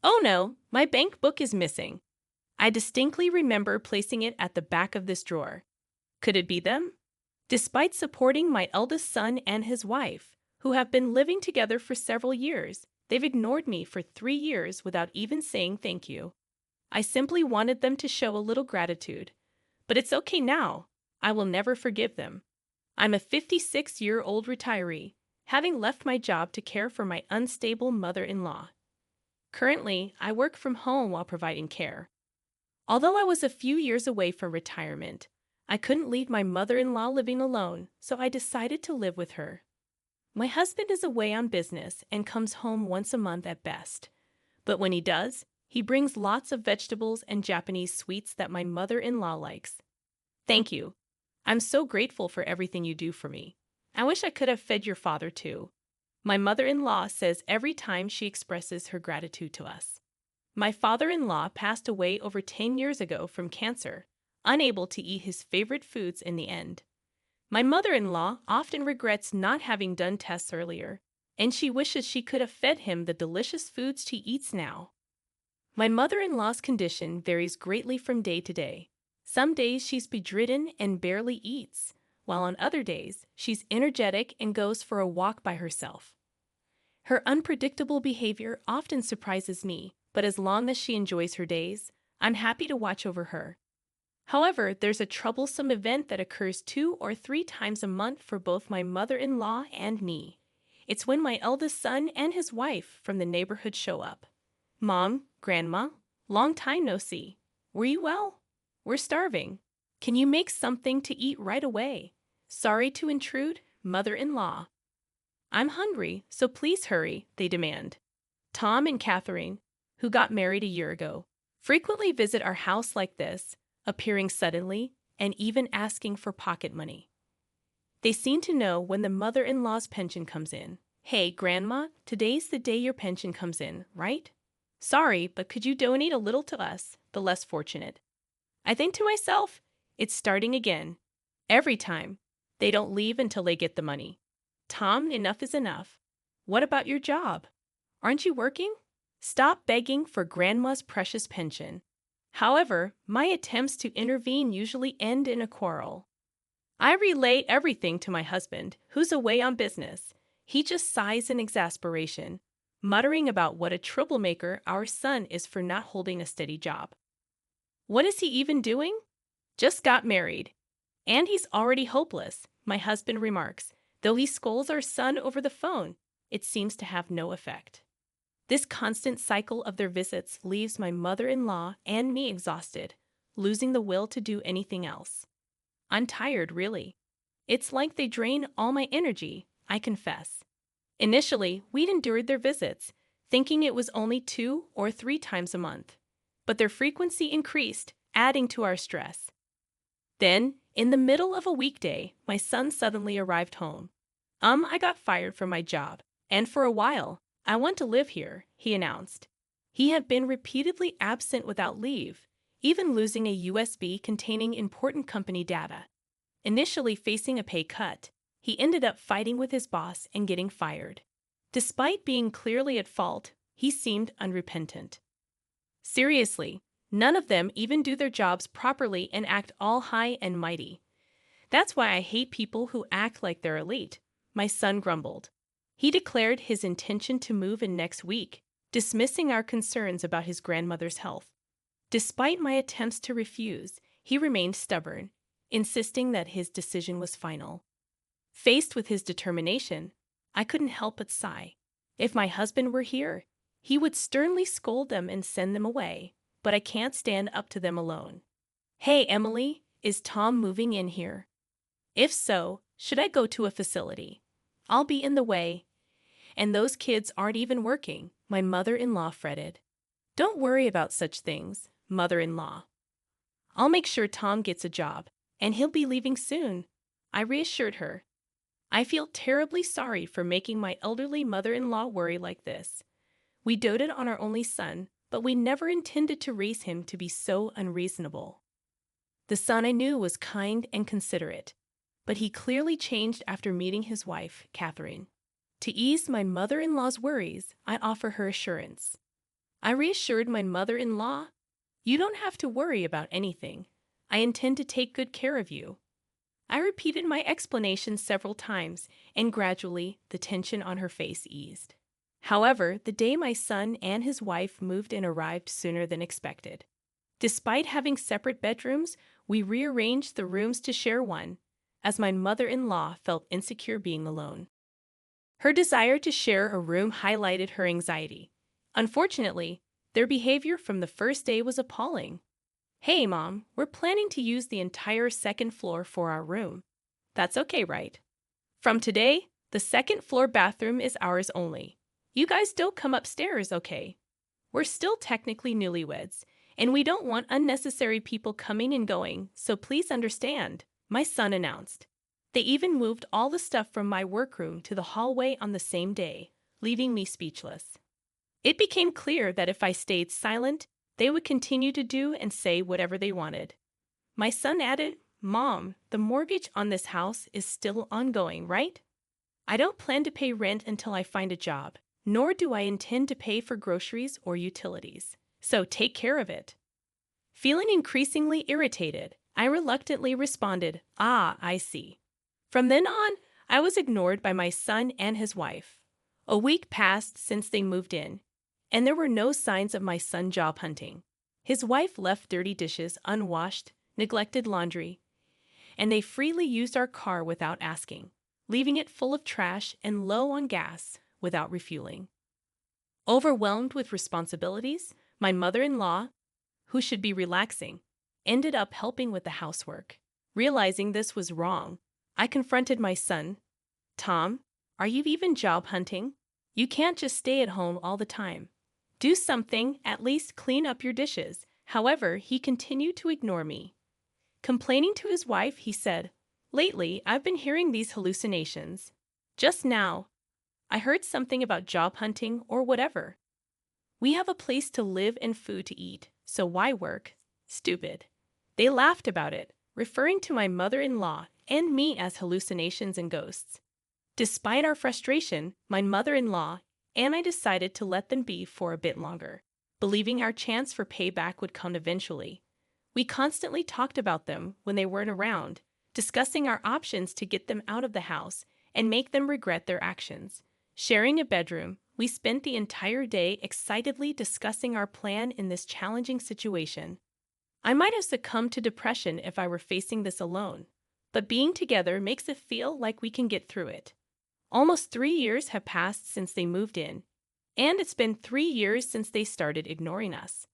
Oh no, my bank book is missing. I distinctly remember placing it at the back of this drawer. Could it be them? Despite supporting my eldest son and his wife, who have been living together for several years, they've ignored me for 3 years without even saying thank you. I simply wanted them to show a little gratitude. But it's okay now. I will never forgive them. I'm a 56-year-old retiree, having left my job to care for my unstable mother-in-law. Currently, I work from home while providing care. Although I was a few years away from retirement, I couldn't leave my mother-in-law living alone, so I decided to live with her. My husband is away on business and comes home once a month at best. But when he does, he brings lots of vegetables and Japanese sweets that my mother-in-law likes. Thank you. I'm so grateful for everything you do for me. I wish I could have fed your father too. My mother-in-law says every time she expresses her gratitude to us. My father-in-law passed away over 10 years ago from cancer, unable to eat his favorite foods in the end. My mother-in-law often regrets not having done tests earlier, and she wishes she could have fed him the delicious foods she eats now. My mother-in-law's condition varies greatly from day to day. Some days she's bedridden and barely eats, while on other days she's energetic and goes for a walk by herself. Her unpredictable behavior often surprises me, but as long as she enjoys her days, I'm happy to watch over her. However, there's a troublesome event that occurs 2 or 3 times a month for both my mother-in-law and me. It's when my eldest son and his wife from the neighborhood show up. Mom, Grandma, long time no see. Were you well? We're starving. Can you make something to eat right away? Sorry to intrude, mother-in-law. I'm hungry, so please hurry, they demand. Tom and Catherine, who got married a year ago, frequently visit our house like this, appearing suddenly and even asking for pocket money. They seem to know when the mother-in-law's pension comes in. Hey, Grandma, today's the day your pension comes in, right? Sorry, but could you donate a little to us, the less fortunate? I think to myself, it's starting again. Every time. They don't leave until they get the money. Tom, enough is enough. What about your job? Aren't you working? Stop begging for Grandma's precious pension. However, my attempts to intervene usually end in a quarrel. I relay everything to my husband, who's away on business. He just sighs in exasperation, muttering about what a troublemaker our son is for not holding a steady job. What is he even doing? Just got married. And he's already hopeless, my husband remarks. Though he scolds our son over the phone, it seems to have no effect. This constant cycle of their visits leaves my mother-in-law and me exhausted, losing the will to do anything else. I'm tired, really. It's like they drain all my energy, I confess. Initially, we'd endured their visits, thinking it was only 2 or 3 times a month. But their frequency increased, adding to our stress. Then, in the middle of a weekday, my son suddenly arrived home. I got fired from my job, and for a while, I want to live here, he announced. He had been repeatedly absent without leave, even losing a USB containing important company data. Initially facing a pay cut, he ended up fighting with his boss and getting fired. Despite being clearly at fault, he seemed unrepentant. Seriously, none of them even do their jobs properly and act all high and mighty. That's why I hate people who act like they're elite, my son grumbled. He declared his intention to move in next week, dismissing our concerns about his grandmother's health. Despite my attempts to refuse, he remained stubborn, insisting that his decision was final. Faced with his determination, I couldn't help but sigh. If my husband were here, he would sternly scold them and send them away, but I can't stand up to them alone. Hey, Emily, is Tom moving in here? If so, should I go to a facility? I'll be in the way. And those kids aren't even working, my mother-in-law fretted. Don't worry about such things, mother-in-law. I'll make sure Tom gets a job, and he'll be leaving soon, I reassured her. I feel terribly sorry for making my elderly mother-in-law worry like this. We doted on our only son, but we never intended to raise him to be so unreasonable. The son I knew was kind and considerate, but he clearly changed after meeting his wife, Catherine. To ease my mother-in-law's worries, I offer her assurance. I reassured my mother-in-law, "You don't have to worry about anything. I intend to take good care of you." I repeated my explanation several times, and gradually the tension on her face eased. However, the day my son and his wife moved in arrived sooner than expected. Despite having separate bedrooms, we rearranged the rooms to share one, as my mother-in-law felt insecure being alone. Her desire to share a room highlighted her anxiety. Unfortunately, their behavior from the first day was appalling. "Hey, Mom, we're planning to use the entire second floor for our room. That's okay, right? From today, the second floor bathroom is ours only. You guys don't come upstairs, okay? We're still technically newlyweds, and we don't want unnecessary people coming and going, so please understand," my son announced. They even moved all the stuff from my workroom to the hallway on the same day, leaving me speechless. It became clear that if I stayed silent, they would continue to do and say whatever they wanted. My son added, "Mom, the mortgage on this house is still ongoing, right? I don't plan to pay rent until I find a job, nor do I intend to pay for groceries or utilities. So take care of it." Feeling increasingly irritated, I reluctantly responded, "Ah, I see." From then on, I was ignored by my son and his wife. A week passed since they moved in, and there were no signs of my son job hunting. His wife left dirty dishes unwashed, neglected laundry, and they freely used our car without asking, leaving it full of trash and low on gas without refueling. Overwhelmed with responsibilities, my mother-in-law, who should be relaxing, ended up helping with the housework. Realizing this was wrong, I confronted my son. "Tom, are you even job hunting? You can't just stay at home all the time. Do something, at least clean up your dishes." However, he continued to ignore me. Complaining to his wife, he said, "Lately, I've been hearing these hallucinations. Just now, I heard something about job hunting or whatever. We have a place to live and food to eat, so why work? Stupid." They laughed about it, referring to my mother-in-law and me as hallucinations and ghosts. Despite our frustration, my mother-in-law and I decided to let them be for a bit longer, believing our chance for payback would come eventually. We constantly talked about them when they weren't around, discussing our options to get them out of the house and make them regret their actions. Sharing a bedroom, we spent the entire day excitedly discussing our plan in this challenging situation. I might have succumbed to depression if I were facing this alone, but being together makes it feel like we can get through it. Almost 3 years have passed since they moved in, and it's been 3 years since they started ignoring us.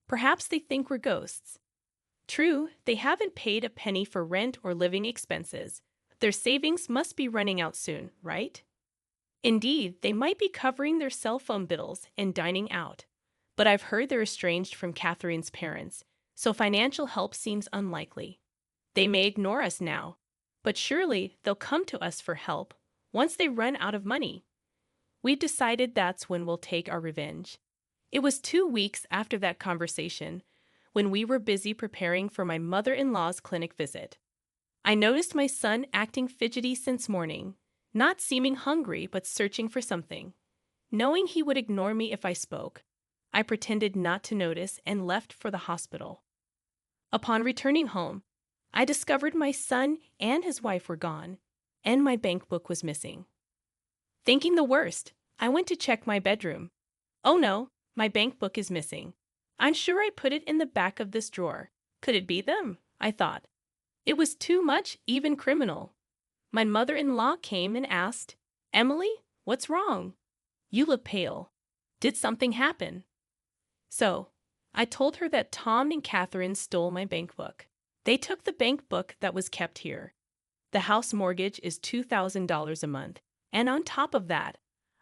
Perhaps they think we're ghosts. True, they haven't paid a penny for rent or living expenses. Their savings must be running out soon, right? Indeed, they might be covering their cell phone bills and dining out. But I've heard they're estranged from Catherine's parents, so financial help seems unlikely. They may ignore us now, but surely they'll come to us for help once they run out of money. We decided that's when we'll take our revenge. It was 2 weeks after that conversation, when we were busy preparing for my mother-in-law's clinic visit. I noticed my son acting fidgety since morning, not seeming hungry but searching for something. Knowing he would ignore me if I spoke, I pretended not to notice and left for the hospital. Upon returning home, I discovered my son and his wife were gone, and my bank book was missing. Thinking the worst, I went to check my bedroom. Oh no, my bank book is missing. I'm sure I put it in the back of this drawer. Could it be them? I thought. It was too much, even criminal. My mother-in-law came and asked, "Emily, what's wrong? You look pale. Did something happen?" So, I told her that Tom and Catherine stole my bank book. They took the bank book that was kept here. The house mortgage is $2,000 a month, and on top of that,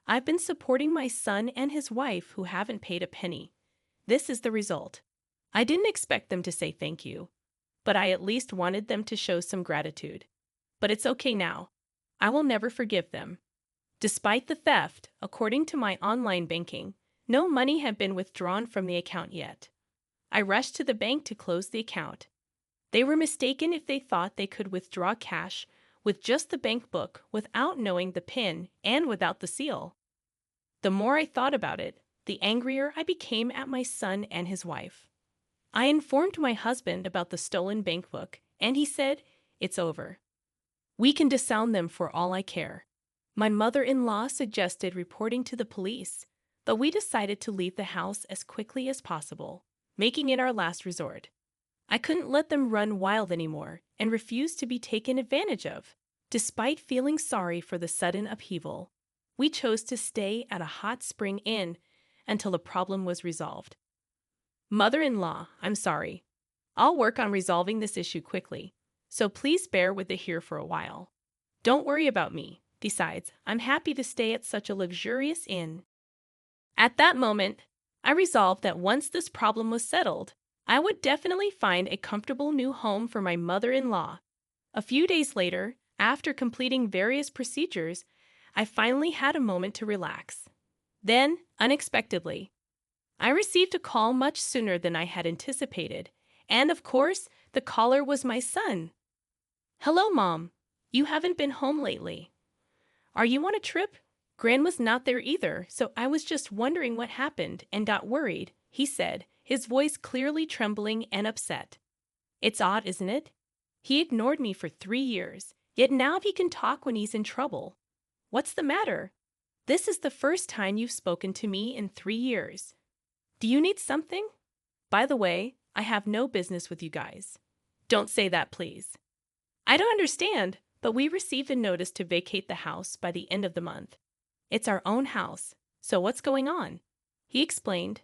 I've been supporting my son and his wife who haven't paid a penny. This is the result. I didn't expect them to say thank you, but I at least wanted them to show some gratitude. But it's okay now. I will never forgive them. Despite the theft, according to my online banking, no money had been withdrawn from the account yet. I rushed to the bank to close the account. They were mistaken if they thought they could withdraw cash with just the bank book without knowing the PIN and without the seal. The more I thought about it, the angrier I became at my son and his wife. I informed my husband about the stolen bank book, and he said, "It's over. We can disown them for all I care." My mother-in-law suggested reporting to the police, but we decided to leave the house as quickly as possible, making it our last resort. I couldn't let them run wild anymore and refused to be taken advantage of. Despite feeling sorry for the sudden upheaval, we chose to stay at a hot spring inn until the problem was resolved. Mother-in-law, I'm sorry. I'll work on resolving this issue quickly, so please bear with it here for a while. Don't worry about me. Besides, I'm happy to stay at such a luxurious inn. At that moment, I resolved that once this problem was settled, I would definitely find a comfortable new home for my mother-in-law. A few days later, after completing various procedures, I finally had a moment to relax. Then, unexpectedly, I received a call much sooner than I had anticipated, and of course, the caller was my son. "Hello, Mom. You haven't been home lately. Are you on a trip?" "Grandma's not there either, so I was just wondering what happened and got worried," he said, his voice clearly trembling and upset. It's odd, isn't it? He ignored me for 3 years, yet now he can talk when he's in trouble. What's the matter? This is the first time you've spoken to me in 3 years. Do you need something? By the way, I have no business with you guys. Don't say that, please. I don't understand, but we received a notice to vacate the house by the end of the month. It's our own house, so what's going on? He explained.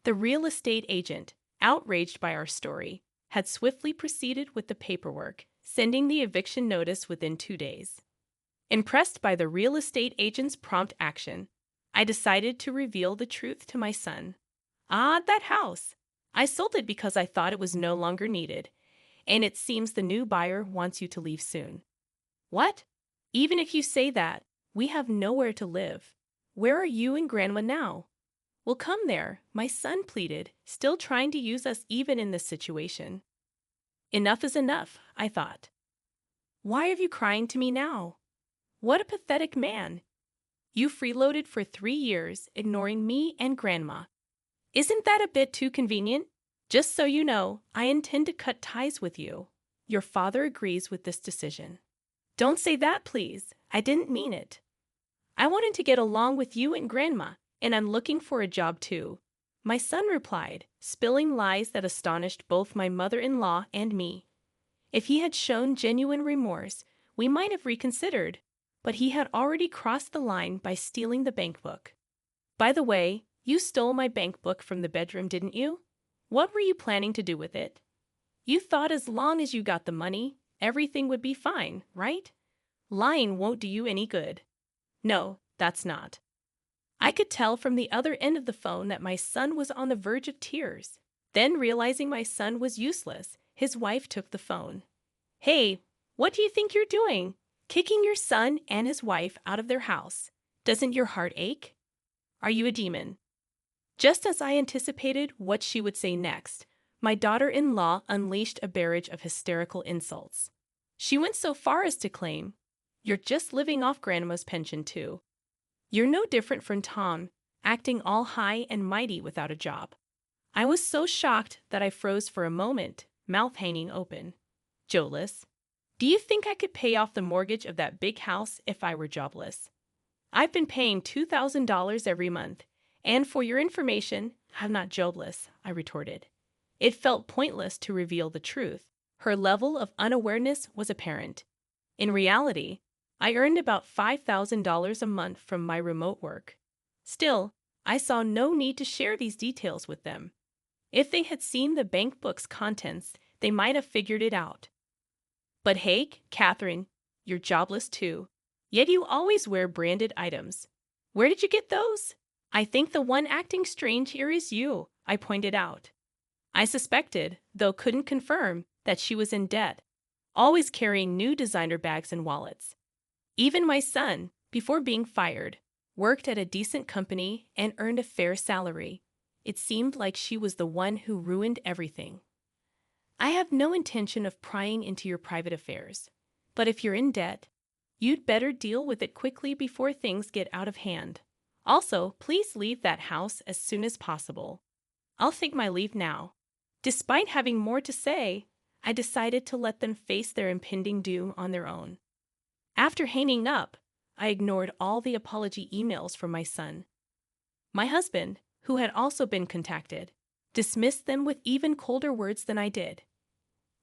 The real estate agent, outraged by our story, had swiftly proceeded with the paperwork, sending the eviction notice within 2 days. Impressed by the real estate agent's prompt action, I decided to reveal the truth to my son. "Ah, that house. I sold it because I thought it was no longer needed, and it seems the new buyer wants you to leave soon." "What? Even if you say that, we have nowhere to live. Where are you and Grandma now?" "We'll come there," my son pleaded, still trying to use us even in this situation. Enough is enough, I thought. Why are you crying to me now? What a pathetic man. You freeloaded for 3 years, ignoring me and Grandma. Isn't that a bit too convenient? Just so you know, I intend to cut ties with you. Your father agrees with this decision. Don't say that, please. I didn't mean it. I wanted to get along with you and Grandma, and I'm looking for a job too. My son replied, spilling lies that astonished both my mother-in-law and me. If he had shown genuine remorse, we might have reconsidered, but he had already crossed the line by stealing the bank book. By the way, you stole my bank book from the bedroom, didn't you? What were you planning to do with it? You thought as long as you got the money, everything would be fine, right? Lying won't do you any good. No, that's not. I could tell from the other end of the phone that my son was on the verge of tears. Then, realizing my son was useless, his wife took the phone. "Hey, what do you think you're doing? Kicking your son and his wife out of their house. Doesn't your heart ache? Are you a demon?" Just as I anticipated what she would say next, my daughter-in-law unleashed a barrage of hysterical insults. She went so far as to claim, "You're just living off Grandma's pension too. You're no different from Tom, acting all high and mighty without a job." I was so shocked that I froze for a moment, mouth hanging open. "Joeless, do you think I could pay off the mortgage of that big house if I were jobless? I've been paying $2,000 every month, and for your information, I'm not jobless," I retorted. It felt pointless to reveal the truth. Her level of unawareness was apparent. In reality, I earned about $5,000 a month from my remote work. Still, I saw no need to share these details with them. If they had seen the bank book's contents, they might have figured it out. But hey, Catherine, you're jobless too. Yet you always wear branded items. Where did you get those? "I think the one acting strange here is you," I pointed out. I suspected, though couldn't confirm, that she was in debt, always carrying new designer bags and wallets. Even my son, before being fired, worked at a decent company and earned a fair salary. It seemed like she was the one who ruined everything. "I have no intention of prying into your private affairs, but if you're in debt, you'd better deal with it quickly before things get out of hand. Also, please leave that house as soon as possible. I'll take my leave now. Despite having more to say, I decided to let them face their impending doom on their own. After hanging up, I ignored all the apology emails from my son. My husband, who had also been contacted, dismissed them with even colder words than I did.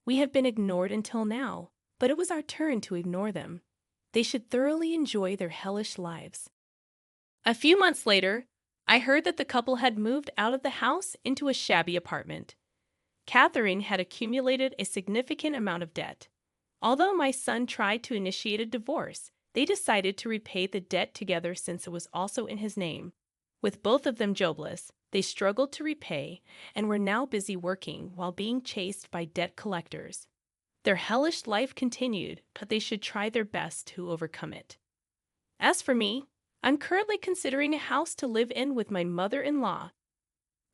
We have been ignored until now, but it was our turn to ignore them. They should thoroughly enjoy their hellish lives. A few months later, I heard that the couple had moved out of the house into a shabby apartment. Catherine had accumulated a significant amount of debt. Although my son tried to initiate a divorce, they decided to repay the debt together since it was also in his name. With both of them jobless, they struggled to repay and were now busy working while being chased by debt collectors. Their hellish life continued, but they should try their best to overcome it. As for me, I'm currently considering a house to live in with my mother-in-law.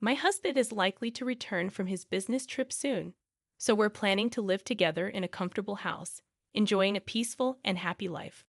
My husband is likely to return from his business trip soon, so we're planning to live together in a comfortable house, enjoying a peaceful and happy life.